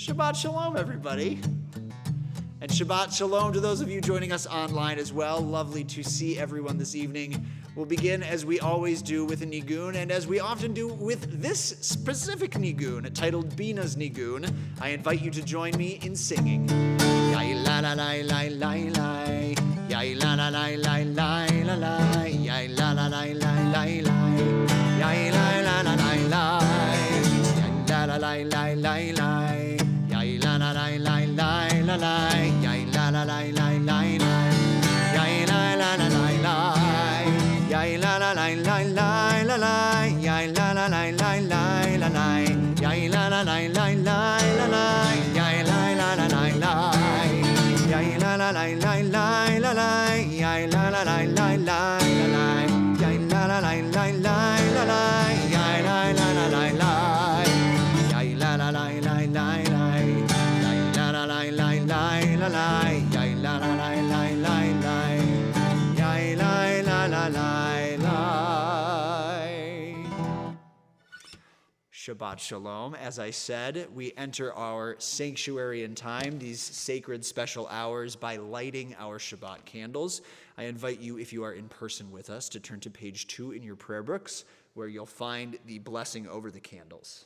Shabbat Shalom, everybody. And Shabbat Shalom to those of you joining us online as well. Lovely to see everyone this evening. We'll begin, as we always do, with a nigun, and as we often do with this specific nigun, titled Bina's Nigun. I invite you to join me in singing. Yai la la la la la la, yai la la la la la la, yai la la la la la la, yai la la la la la, yai la la la la la, yai la la la la la la, yai la la la la la, yai la la la la la. Yai la la la la la la la, yai la la la la la la la, yai la la la la la la la, yai la la la la la, yai la la la la la la la, yai la la la la la la, yai la la la la la la, yai la la la la la, yai la la la la la la, yai la la la la la la, yai la la la la la la. Shabbat Shalom. As I said, we enter our sanctuary in time, these sacred special hours, by lighting our Shabbat candles. I invite you, if you are in person with us, to turn to page 2 in your prayer books, where you'll find the blessing over the candles.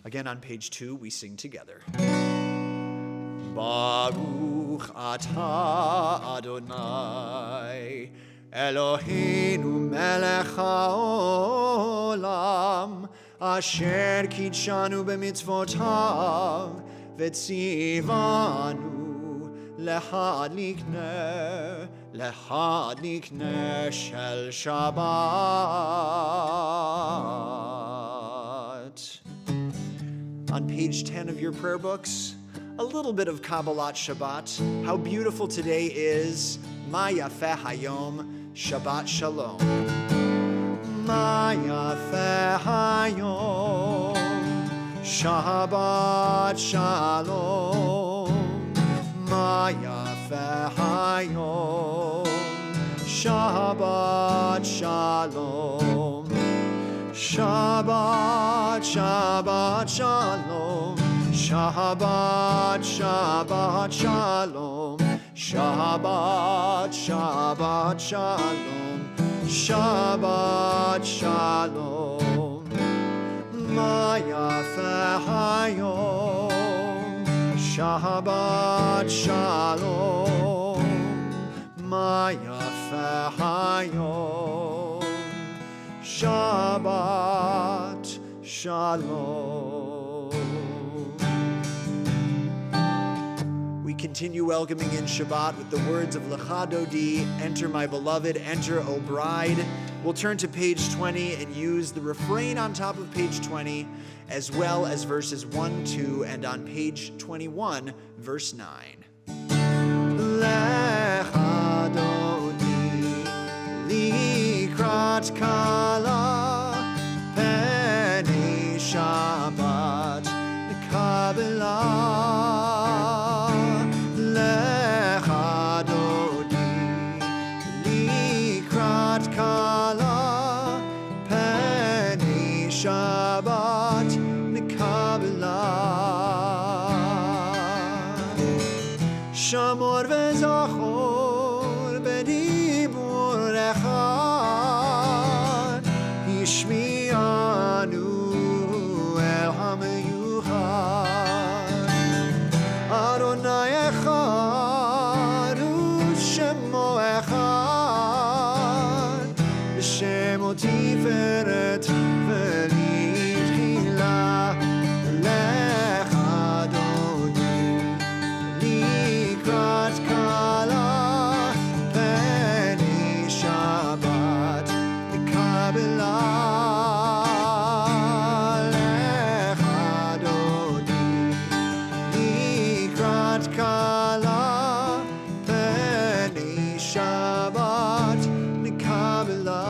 Again, on page 2, we sing together. Baruch atah Adonai, Eloheinu melech haolam, asher kitshanu b'mitzvotav, v'tzivanu lehadlik ner shel Shabbat. On page 10 of your prayer books, a little bit of Kabbalat Shabbat. How beautiful today is. Ma yafeh hayom, Shabbat Shalom. Ma yafeh hayom, Shabbat Shalom. Ma yafeh hayom, Shabbat Shalom. Shabbat, Shabbat, Shalom. Shabbat, Shabbat, Shalom. Shabbat, Shabbat, Shalom. Shabbat, Shalom. Ma yafeh hayom, Shabbat, Shalom. Ma yafeh hayom, Shabbat Shalom. We continue welcoming in Shabbat with the words of Lecha Dodi, enter my beloved, enter, O bride. We'll turn to page 20 and use the refrain on top of page 20, as well as verses 1, 2, and on page 21, verse 9. Lecha Dodi, likrat kala, penei Shabbat nekabela. Lecha Dodi, likrat kala, penei Shabbat nekabela. Shamor v'zachor b'dibur echad, Yishmi'anu el hameyuchad. Adonai echad u'shemo echad, b'shemo tiferet v'litchila. Lecha Dodi, likrat kala, penei Shabbat nekabela. Lecha Dodi, likrat kala, penei Shabbat nekabela.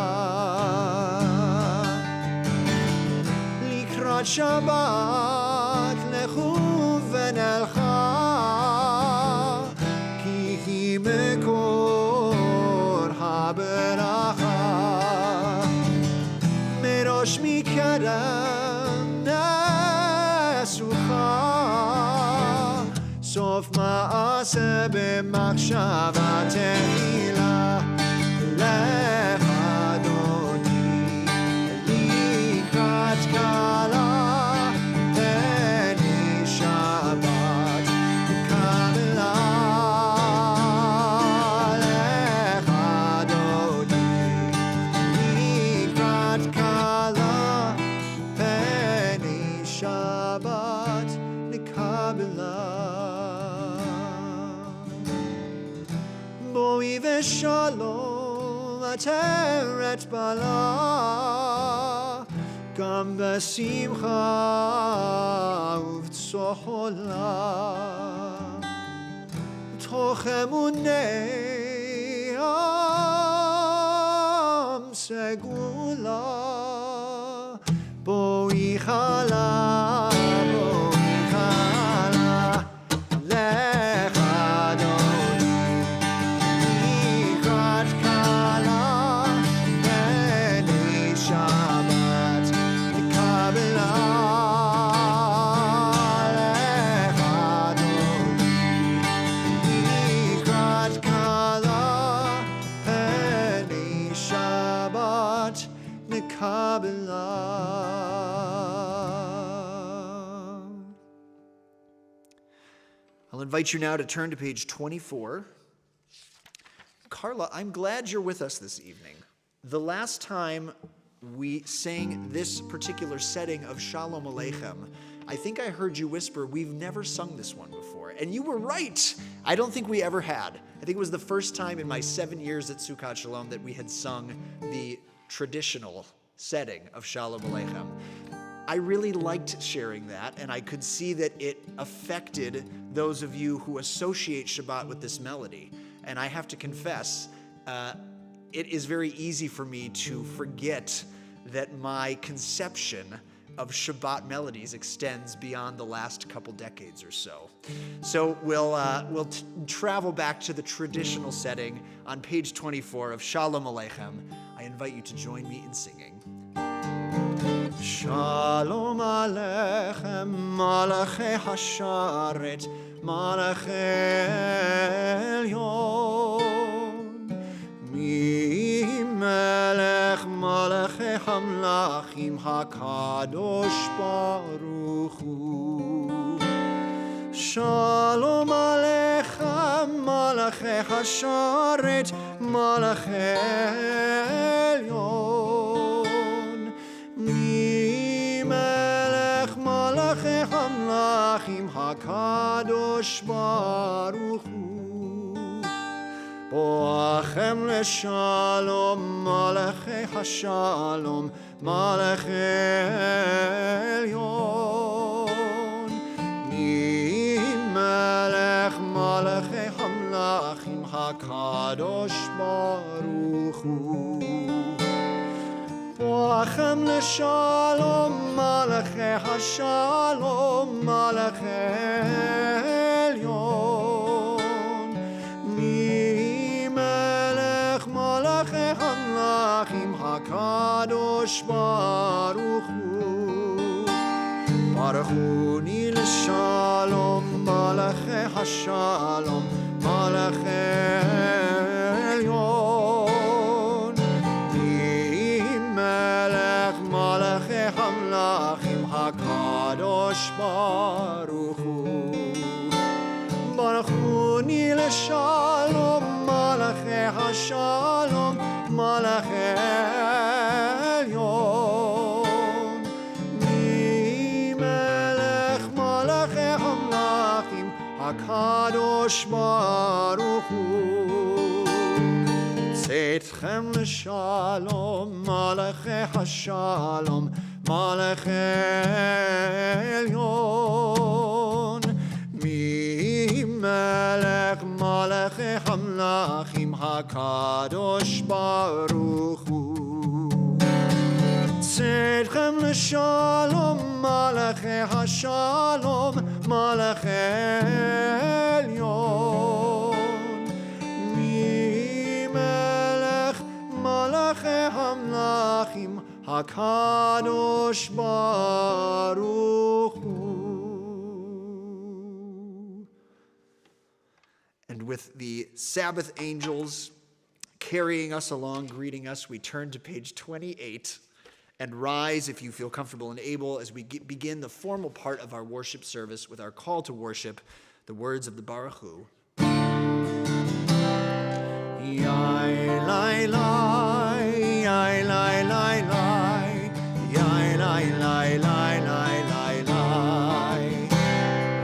Shabbat Shabbat lechu v'nelcha ki hi mekor haberacha merosh mikarem nesucha sof ma'ase b'machshava tehila lech Adoni likrat kala peni Shabbat kabela lech Adoni likrat kala peni Shabbat kabela boi v'shalom ateret bala gam b'simcha uv'tzohola toch emunei am segula boi chala lech Adoni likrat kala peni Shabbat kabela lech Adoni likrat kala peni Shabbat kabela. I'll invite you now to turn to page 24. Carla, I'm glad you're with us this evening. The last time we sang this particular setting of Shalom Aleichem, I think I heard you whisper, we've never sung this one before. And you were right. I don't think we ever had. I think it was the first time in my 7 years at Sukkot Shalom that we had sung the traditional setting of Shalom Aleichem. I really liked sharing that, and I could see that it affected those of you who associate Shabbat with this melody. And I have to confess, it is very easy for me to forget that my conception of Shabbat melodies extends beyond the last couple decades or so. So we'll travel back to the traditional setting on page 24 of Shalom Aleichem. I invite you to join me in singing. Shalom Aleichem, Malachei Hasharet, Malachei Elyon, Mi Melech Malachei Hamlachim HaKadosh Baruch Hu. Shalom Aleichem, Malachei Hasharet, Malachei Elyon, Mi Melech Malachei Hamlachim HaKadosh Baruch Hu. Boachem leShalom, Malachei HaShalom, Malachei Elyon, Mi Melech Malachei Hamlachim HaKadosh Baruch Hu. Boachem leShalom, Malachei HaShalom, Malachei Elyon, Mi Melech Malachei Hamlachim HaKadosh Baruch Hu. Baruch Hu ni leShalom, Malachei HaShalom, Malachei Elyon, Malachei Hamlachim HaKadosh Baruch Hu. Baruch Hu ni leShalom, Malachei HaShalom, Malachei Elyon, Mi Melech Malachei Hamlachim HaKadosh Baruch Hu. Tzedchem leShalom, Malachei HaShalom, Malachei Elyon, Mi Melech Malachei Hamlachim HaKadosh Baruch Hu. צאתכם לשלום, מלאכי השלום, מלאכי עליון. ממלך מלאכי המלכים, הקדוש ברוך הוא. And with the Sabbath angels carrying us along, greeting us, we turn to page 28 and rise, if you feel comfortable and able, as we begin the formal part of our worship service with our call to worship, the words of the Baruch Hu. Yai lai lai, yai lai lai lai, yai lai lai lai lai lai lai,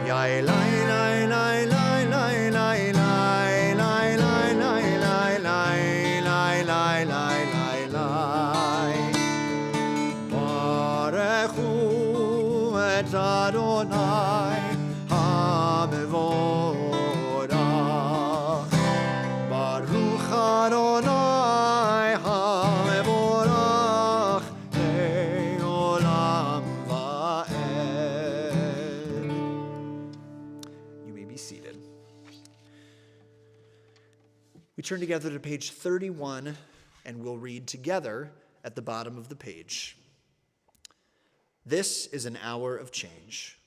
yai lai lai lai lai lai lai lai lai lai lai lai lai lai lai lai. Baruch Hu et Adonai hamevorach. Baruch Adonai hamevorach le'olam va'ed. You may be seated. We turn together to page 31, and we'll read together at the bottom of the page. This is an hour of change.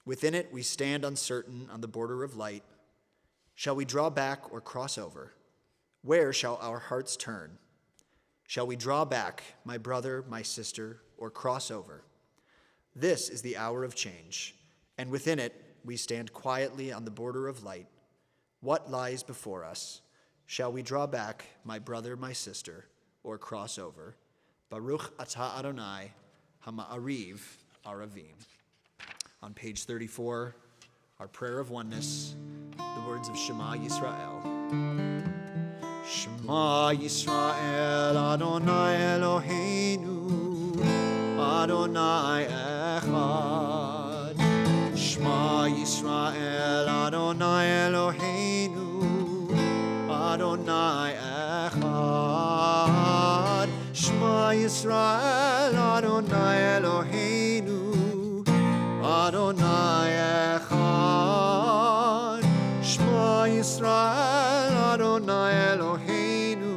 Within it we stand uncertain on the border of light. Shall we draw back or cross over? Where shall our hearts turn? Shall we draw back, my brother, my sister, or cross over? This is the hour of change, and within it we stand quietly on the border of light. What lies before us? Shall we draw back, my brother, my sister, or cross over? Baruch atah Adonai hama'ariv aravim. On page 34, our prayer of oneness, the words of Shema Yisrael. Shema Yisrael, Adonai Eloheinu, Adonai Echad. Shema Yisrael, Adonai Eloheinu, Adonai Echad. Shema Yisrael, Adonai Eloheinu, Adonai Echad. Shema Yisrael, Adonai Eloheinu,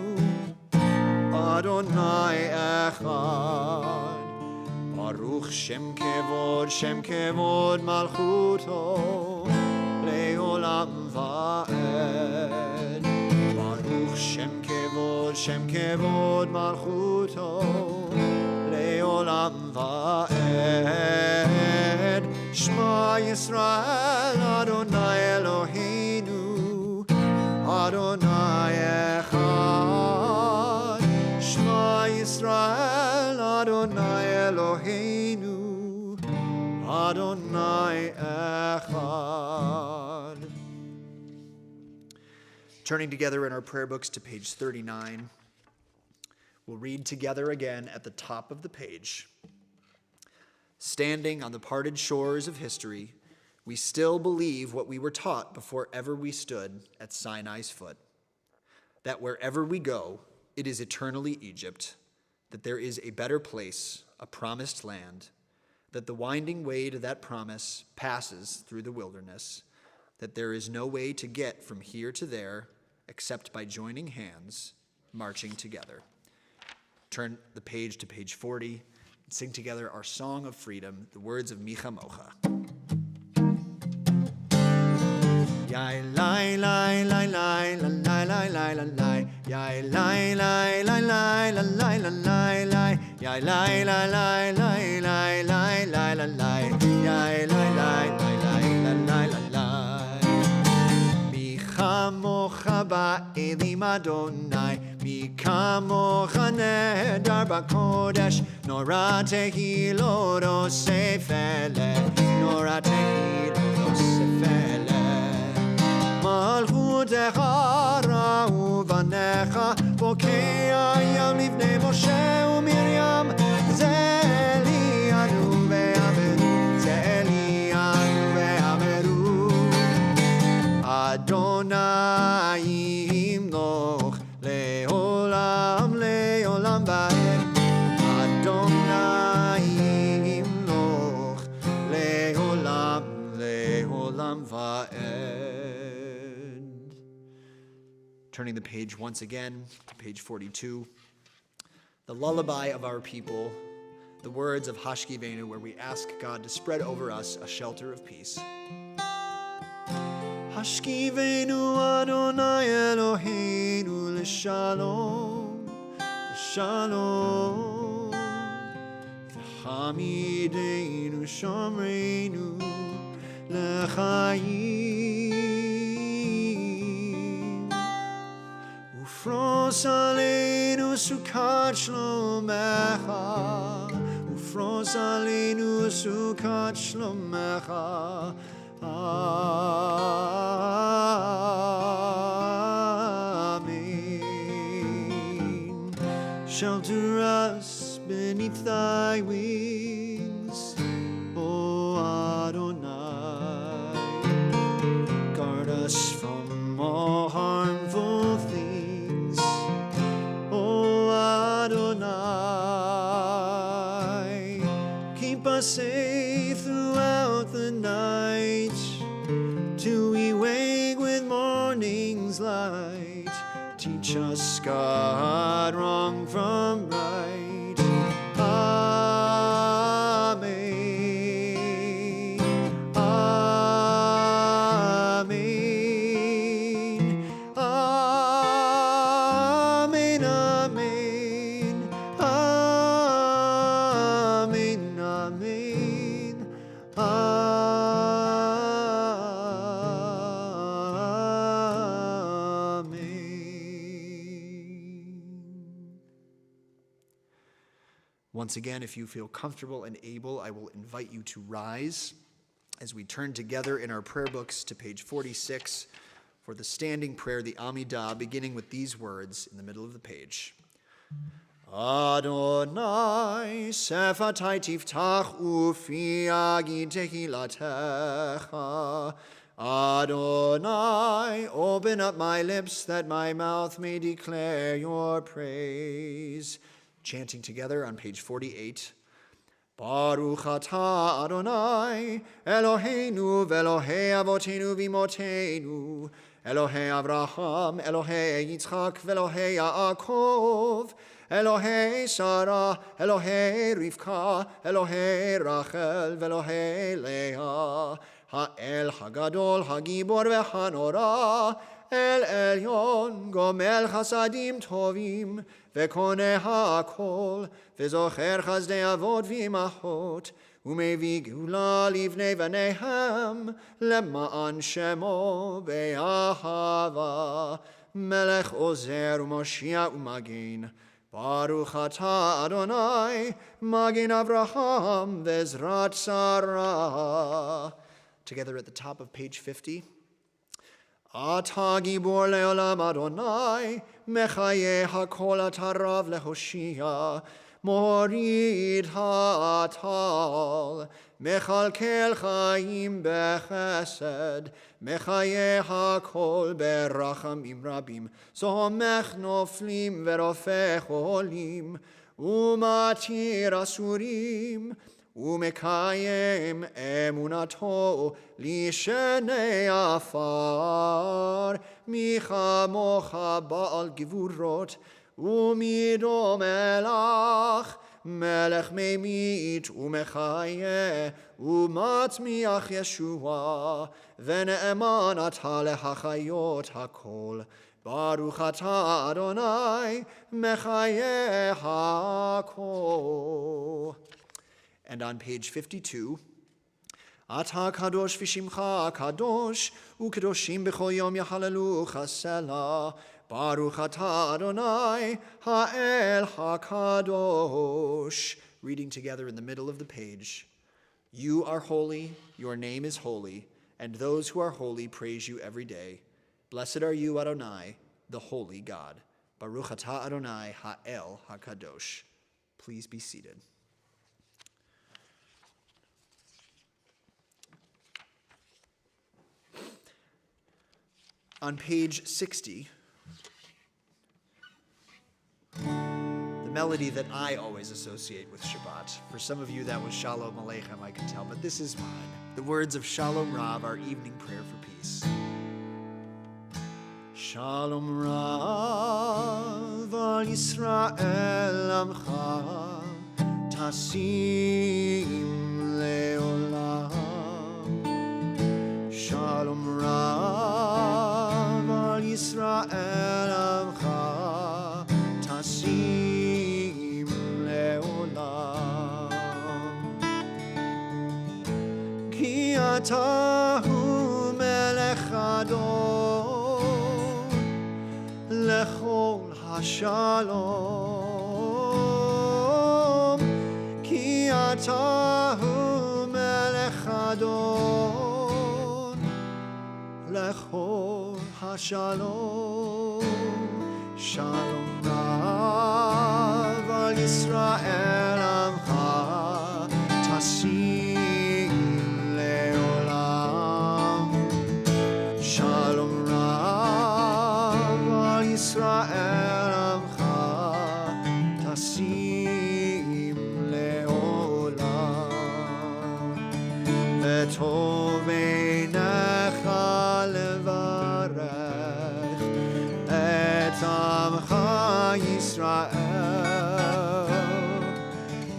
Adonai Echad. Baruch Shem Kevod Malchuto, Le'olam Va'ed. Baruch Shem Kevod Malchuto, Le'olam Va'ed. Shema Yisrael, Adonai Eloheinu, Adonai Echad. Shema Yisrael, Adonai Eloheinu, Adonai Echad. Turning together in our prayer books to page 39, we'll read together again at the top of the page. Standing on the parted shores of history, we still believe what we were taught before ever we stood at Sinai's foot, that wherever we go, it is eternally Egypt, that there is a better place, a promised land, that the winding way to that promise passes through the wilderness, that there is no way to get from here to there except by joining hands, marching together. Turn the page to page 40 and sing together our song of freedom, the words of Micha Mocha. Yai lai lai lai lai lai lai lai lai lai. Yai lai lai lai lai lai lai lai lai. Yai lai lai lai lai lai lai lai lai lai. Yai lai lai lai lai lai lai lai. Mi chamocha ba'elim Adonai, mi kamocha nedar b'kodesh, nora tehilot osefele, nora tehilot osefele. Malchutecha ra'u vanecha, bokei hayam livnei Moshe uMiriam, ze Elianu ve'ameru, ze Elianu ve'ameru. Adonai yimloch le'olam le'olam va'ed. Adonai Turning the page once again to page 42. The lullaby of our people, the words of Hashkivenu, where we ask God to spread over us a shelter of peace. Hashkivenu Adonai Eloheinu l'shalom, l'shalom. V'chamideinu shomreinu l'chaim. Ufros aleinu sukat shlomecha, ufros aleinu sukat shlomecha. Amen. Shelter us beneath thy wings, O Adonai. Guard us from all harmful things, O Adonai. Keep us safe throughout the night, till we wake with morning's light. Teach us, God, wrong from right. Amen. Amen. Amen. Amen. Amen. Amen. Once again, if you feel comfortable and able, I will invite you to rise as we turn together in our prayer books to page 46 for the standing prayer, the Amidah, beginning with these words in the middle of the page. Adonai, sefatai tiftach ufi agi tehilatecha. Adonai, open up my lips that my mouth may declare your praise. Chanting together on page 48. Baruch atah Adonai, Eloheinu v'Elohei avotenu v'imotenu, Elohei Avraham, Elohei Yitzchak v'Elohei Yaakov, Elohei Sarah, Elohei Rivka, Elohei Rachel v'Elohei Leah, Ha'el Hagadol Hagibor v'Hanora, El Elyon Gomel Chasadim Tovim, Vekone HaKol, V'zocher Chazdei Avot V'imachot, Umevi Gula Livnei V'nehem, Lema'an Shemo Be'ahava, Melech Ozer U'Moshiach U'Magin, Baruch atah Adonai, Magin Avraham V'ezrat Sarah. Together at the top of page 50. Ata gibor leolam Adonai, mechaye hakol atarav lehoshia, morid ha'atal, mechalkel chaim bechesed, mechaye hakol berachamim rabim, somech noflim verofeh cholim, umatir asurim, Umekayem emunato lishenei afar micha mocha baal gevurot umidom elach melech meimit umechaye umatmiach Yeshua v'ne'eman ata lehachayot hakol Baruch atah Adonai mechaye hakol. And on page 52, Ata kadosh v'shimcha kadosh, u'kadoshim b'chol yom yachalelucha selah. Baruch atah Adonai, ha'el hakadosh. Reading together in the middle of the page. You are holy, your name is holy, and those who are holy praise you every day. Blessed are you, Adonai, the holy God. Baruch atah Adonai, ha'el hakadosh. Please be seated. On page 60, the melody that I always associate with Shabbat. For some of you, that was Shalom Aleichem, I can tell, but this is mine. The words of Shalom Rav, our evening prayer for peace. Shalom Rav al Yisrael Amcha Tasim Leolam. Shalom Rav al Yisrael Amcha Tasim Leolam. Ki atahu melech adon lechol hashalom. Ki atahu melech adon lechol hashalom. Shalom Rav al Yisrael Amcha Tasim Leolam. Shalom Rav al Yisrael Amcha Tasim Leolam. V'tov beinecha levarech et Amcha Yisrael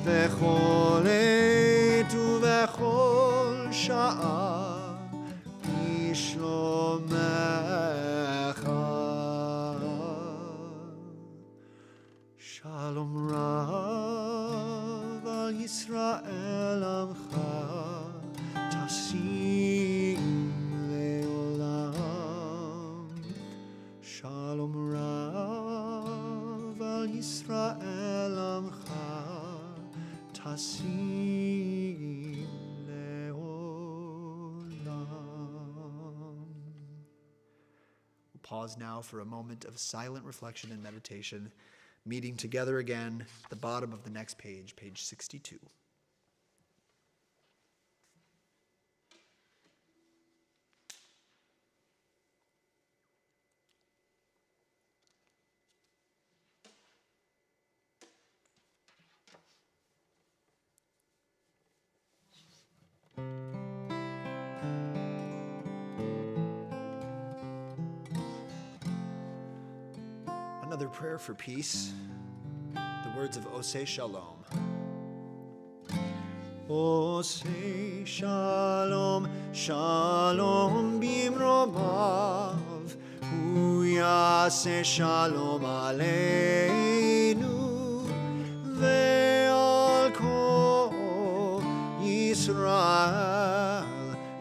bechol עת ובכל שעה בשלומך. Shalom Rav al Yisrael Amcha Tasim Leolam. Shalom Rav al Yisrael Amcha Tasim Leolam. We'll pause now for a moment of silent reflection and meditation, meeting together again at the bottom of the next page, page 62. Another prayer for peace, the words of Oseh Shalom. Oseh Shalom, Shalom bimromav, Hu yaseh Shalom aleinu, ve'al kol Yisrael,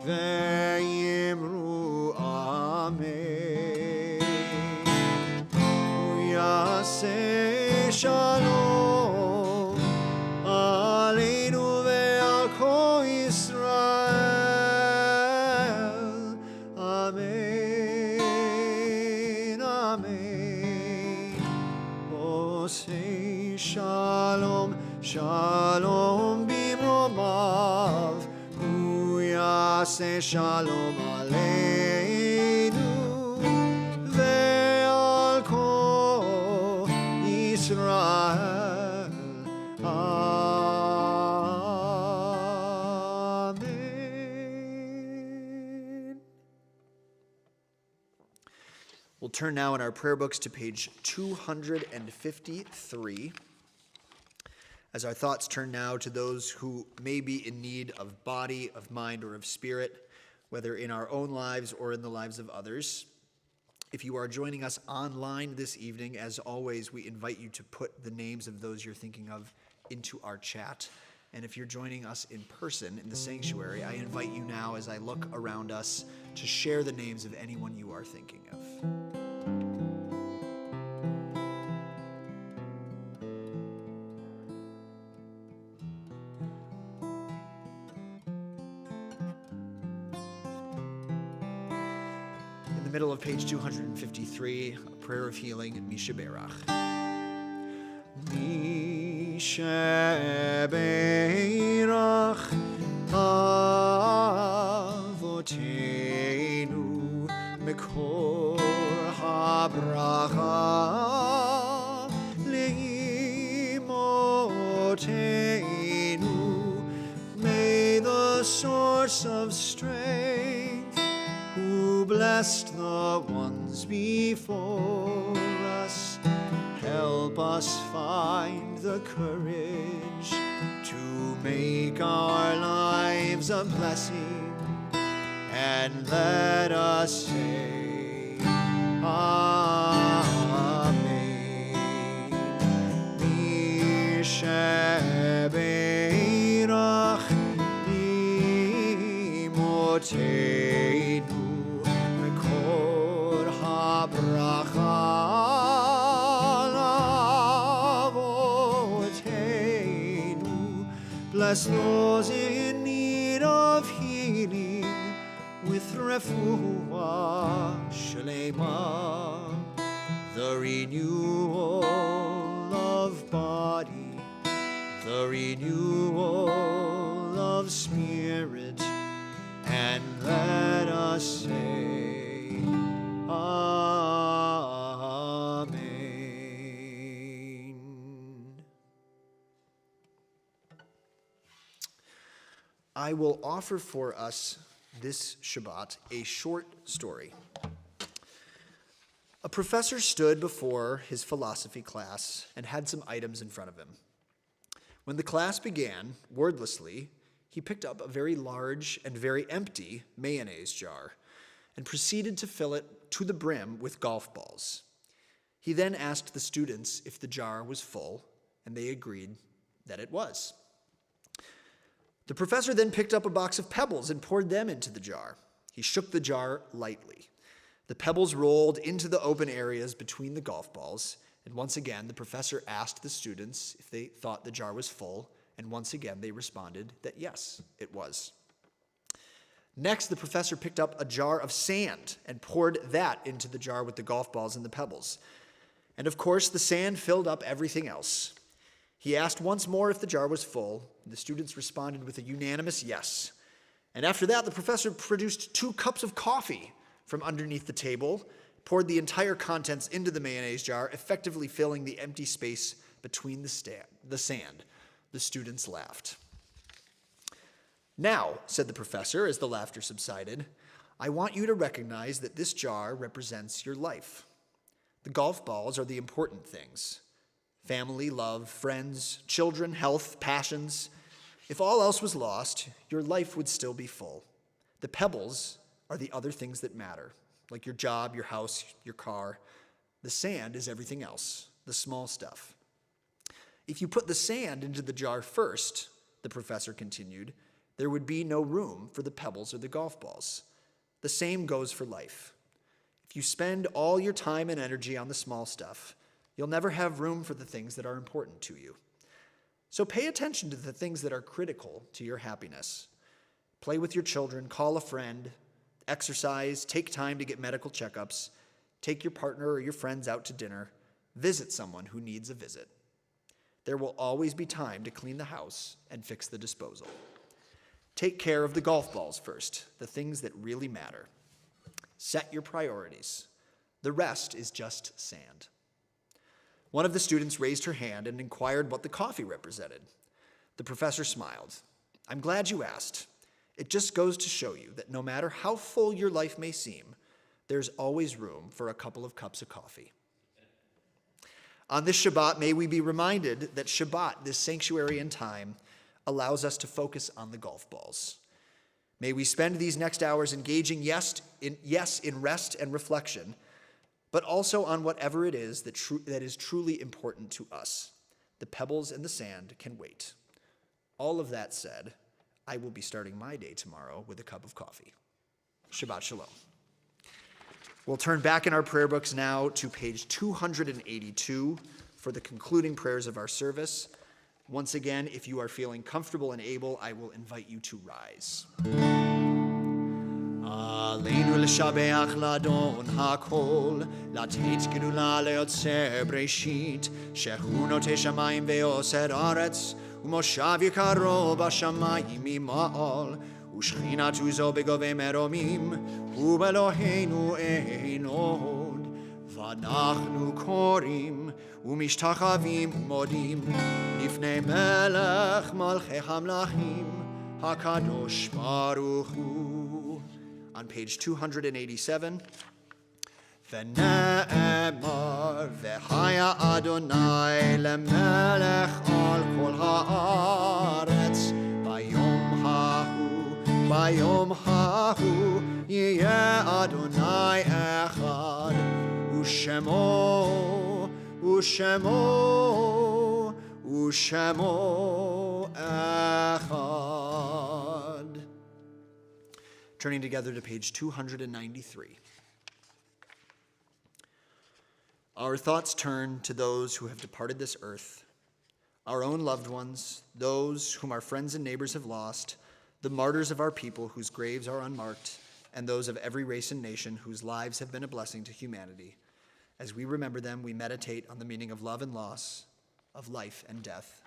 ve'yimru Amen. Yaseh Shalom aleinu ve'al kol Yisrael. Amen, amen. Oseh Shalom, Shalom bimromav, Hu yaseh Shalom aleinu, ve'al kol Yisrael. Amen. We'll turn now in our prayer books to page 253. As our thoughts turn now to those who may be in need of body, of mind, or of spirit, whether in our own lives or in the lives of others. If you are joining us online this evening, as always, we invite you to put the names of those you're thinking of into our chat. And if you're joining us in person in the sanctuary, I invite you now, as I look around us, to share the names of anyone you are thinking of. Middle of page 253, a prayer of healing, Mishaberach. Mishaberach Avoteinu Mekor HaBracha Leimoteinu. May the source of strength, who bless blessed the ones before us. Help us find the courage to make our lives a blessing, and let us say, Amen. Mi shebeirach imotenu mekor habracha lavotenu. Bless those in need of healing with refuah shlema, the renewal of body, the renewal of spirit, and let us say, Amen. I will offer for us this Shabbat a short story. A professor stood before his philosophy class and had some items in front of him. When the class began, wordlessly, he picked up a very large and very empty mayonnaise jar and proceeded to fill it to the brim with golf balls. He then asked the students if the jar was full, and they agreed that it was. The professor then picked up a box of pebbles and poured them into the jar. He shook the jar lightly. The pebbles rolled into the open areas between the golf balls, and once again the professor asked the students if they thought the jar was full, and once again they responded that yes, it was. Next, the professor picked up a jar of sand and poured that into the jar with the golf balls and the pebbles. And of course, the sand filled up everything else. He asked once more if the jar was full, and the students responded with a unanimous yes. And after that, the professor produced 2 cups of coffee from underneath the table, poured the entire contents into the mayonnaise jar, effectively filling the empty space between the sand. The students laughed. Now, said the professor as the laughter subsided, I want you to recognize that this jar represents your life. The golf balls are the important things. Family, love, friends, children, health, passions. If all else was lost, your life would still be full. The pebbles are the other things that matter, like your job, your house, your car. The sand is everything else, the small stuff. If you put the sand into the jar first, the professor continued, there would be no room for the pebbles or the golf balls. The same goes for life. If you spend all your time and energy on the small stuff, you'll never have room for the things that are important to you. So pay attention to the things that are critical to your happiness. Play with your children, call a friend, exercise, take time to get medical checkups, take your partner or your friends out to dinner, visit someone who needs a visit. There will always be time to clean the house and fix the disposal. Take care of the golf balls first, the things that really matter. Set your priorities. The rest is just sand. One of the students raised her hand and inquired what the coffee represented. The professor smiled. I'm glad you asked. It just goes to show you that no matter how full your life may seem, there's always room for a couple of cups of coffee. On this Shabbat, may we be reminded that Shabbat, this sanctuary and time, allows us to focus on the golf balls. May we spend these next hours engaging, yes, in rest and reflection, but also on whatever it is that is truly important to us. The pebbles and the sand can wait. All of that said, I will be starting my day tomorrow with a cup of coffee. Shabbat Shalom. We'll turn back in our prayer books now to page 282 for the concluding prayers of our service. Once again, if you are feeling comfortable and able, I will invite you to rise. Aleinu l'shabeach l'Adon hakol, לתת גדולה ליוצר בראשית, שהוא נוטה שמיים ועושה ארץ, ומושב יקרו בשמיים ממעל, ושכינת עוזו בגובה מרומים, ובאלוהינו אין עוד. ואנחנו קוראים ומשתחווים ומודים לפני מלך מלכי המלכים, הקדוש ברוך הוא. on page 287. ונאמר וחיה אדוני למלך על כל הארץ ביום ההוא יהיה אדוני אחד ושמו אחד. Turning together to page 293. Our thoughts turn to those who have departed this earth, our own loved ones, those whom our friends and neighbors have lost, the martyrs of our people whose graves are unmarked, and those of every race and nation whose lives have been a blessing to humanity. As we remember them, we meditate on the meaning of love and loss, of life and death.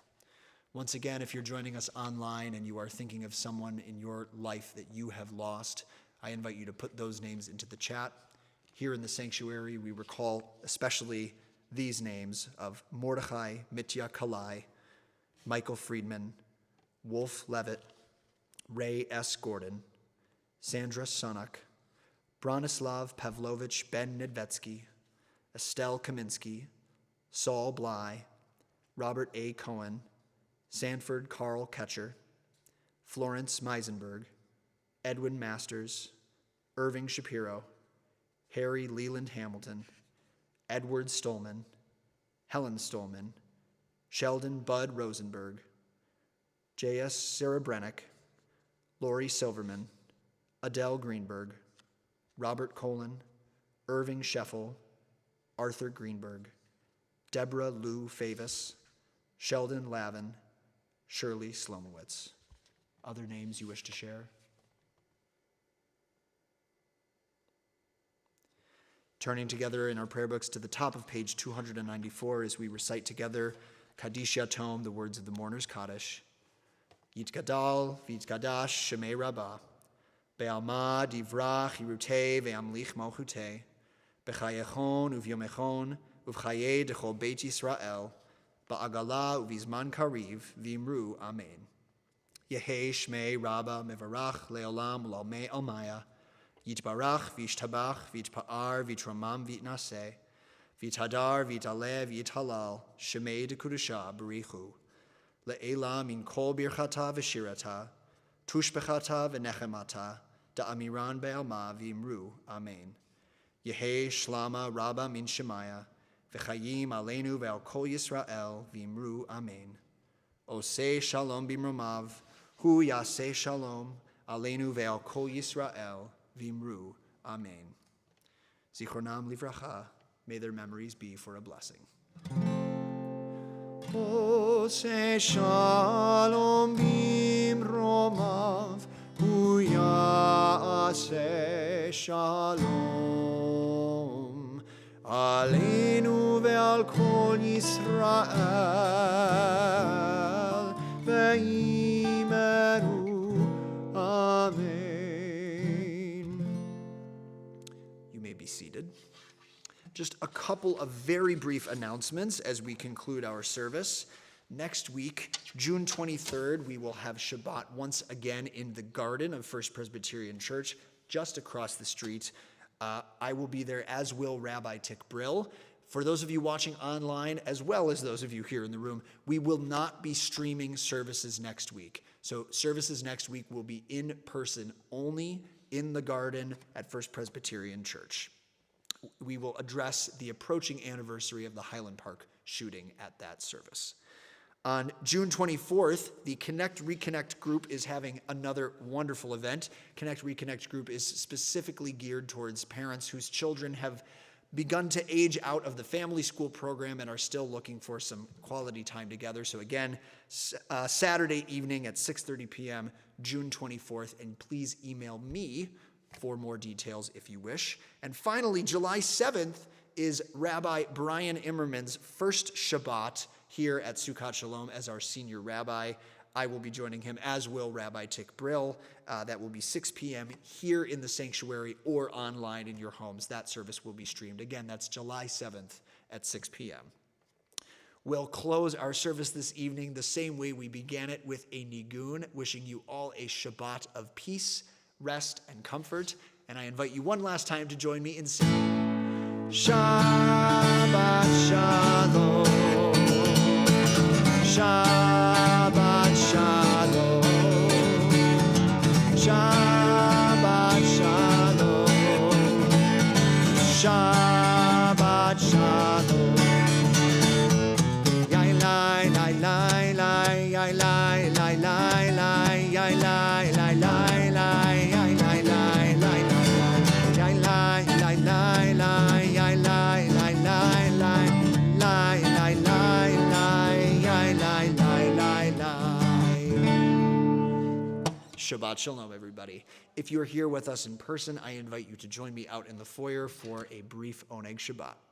Once again, if you're joining us online and you are thinking of someone in your life that you have lost, I invite you to put those names into the chat. Here in the sanctuary, we recall especially these names of Mordechai Mitya Kalai, Michael Friedman, Wolf Levitt, Ray S. Gordon, Sandra Sunak, Bronislav Pavlovich Ben Nedvetsky, Estelle Kaminsky, Saul Bly, Robert A. Cohen, Sanford Carl Ketcher, Florence Meisenberg, Edwin Masters, Irving Shapiro, Harry Leland Hamilton, Edward Stolman, Helen Stolman, Sheldon Bud Rosenberg, J.S. Serebrennik, Lori Silverman, Adele Greenberg, Robert Colin, Irving Scheffel, Arthur Greenberg, Deborah Lou Favis, Sheldon Lavin, Shirley Slomowitz. Other names you wish to share? Turning together in our prayer books to the top of page 294 as we recite together Kaddish Yatom, the words of the mourner's Kaddish. Yitgadal v'yitkadash shemei rabbah, be'alma divrach yirutei ve'amlich malchutei, b'chayechon uvyomechon uv'chayei dechol beit Yisrael, ba'agala uvizman kariv v'imru amen. Yehei shmei rabbah mevarach le'olam u'lalmei almaya, Yitbarach v'yishtabach v'yitpa'ar v'yitramam v'yitnaseh, v'yitadar v'yitaleh v'yithalal, shemei dekudusha b'richu, le'ela min kol birchata v'shirata, tushbechata v'nechemata, da'amiran be'alma v'imru, amen. Yehei shlama rabba min shemaya, v'chayim aleinu ve'al kol Yisrael v'imru, amen. Oseh shalom b'mromav, hu yaseh shalom, aleinu ve'al kol Yisrael, Vimru, amen. Zichronam livracha, may their memories be for a blessing. Oseh shalom bimromav, hu yaseh shalom, aleinu ve'al kol Yisrael, ve'imeru, amen. Seated. Just a couple of very brief announcements as we conclude our service. Next week, June 23rd, we will have Shabbat once again in the garden of First Presbyterian Church, just across the street. I will be there, as will Rabbi Tick Brill. For those of you watching online, as well as those of you here in the room, we will not be streaming services next week. So services next week will be in person only in the garden at First Presbyterian Church. We will address the approaching anniversary of the Highland Park shooting at that service. On June 24th, the Connect Reconnect group is having another wonderful event. Connect Reconnect group is specifically geared towards parents whose children have begun to age out of the family school program and are still looking for some quality time together. So again, Saturday evening at 6:30 p.m., June 24th, and please email me for more details if you wish. And finally, July 7th is Rabbi Brian Immerman's first Shabbat here at Sukkot Shalom as our senior rabbi. I will be joining him, as will Rabbi Tick Brill. That will be 6 p.m. here in the sanctuary or online in your homes. That service will be streamed. Again, that's July 7th at 6 p.m. We'll close our service this evening the same way we began it, with a nigun, wishing you all a Shabbat of peace, rest, and comfort. And I invite you one last time to join me in singing. Shabbat Shalom. Shabbat Shalom. Shabbat Shalom. Shabbat Shalom. Yai lai lai lai lai yai lai lai lai lai yai lai lai lai lai yai lai lai lai yai lai lai lai lai yai lai lai lai lai lai lai lai lai yai lai lai lai lai. Shabbat Shalom, everybody. If you're here with us in person, I invite you to join me out in the foyer for a brief Oneg Shabbat.